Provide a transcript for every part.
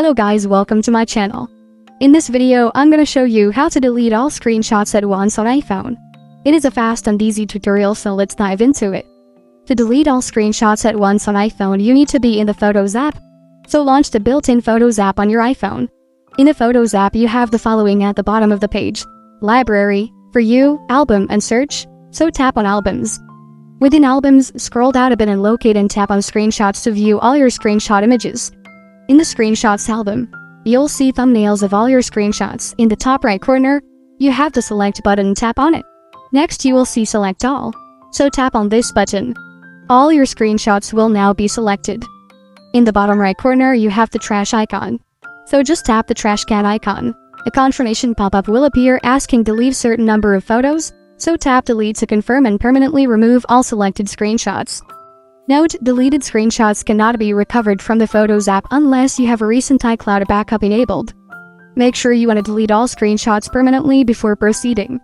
Hello guys, welcome to my channel. In this video, I'm gonna show you how to delete all screenshots at once on iPhone. It is a fast and easy tutorial, so let's dive into it. To delete all screenshots at once on iPhone, you need to be in the Photos app. So launch the built-in Photos app on your iPhone. In the Photos app, you have the following at the bottom of the page: Library, For You, Album, and Search. So tap on Albums. Within Albums, scroll down a bit and locate and tap on Screenshots to view all your screenshot images. In the Screenshots album, you'll see thumbnails of all your screenshots. In the top right corner, you have the Select button, tap on it. Next, you will see Select All. So tap on this button. All your screenshots will now be selected. In the bottom right corner, you have the trash icon. So just tap the trash can icon. A confirmation pop-up will appear asking to leave certain number of photos, so tap Delete to confirm and permanently remove all selected screenshots. Note, deleted screenshots cannot be recovered from the Photos app unless you have a recent iCloud backup enabled. Make sure you want to delete all screenshots permanently before proceeding.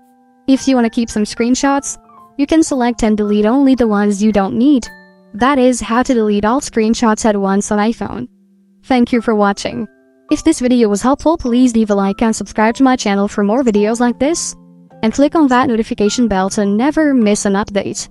If you want to keep some screenshots, you can select and delete only the ones you don't need. That is how to delete all screenshots at once on iPhone. Thank you for watching. If this video was helpful, please leave a like and subscribe to my channel for more videos like this. And click on that notification bell to never miss an update.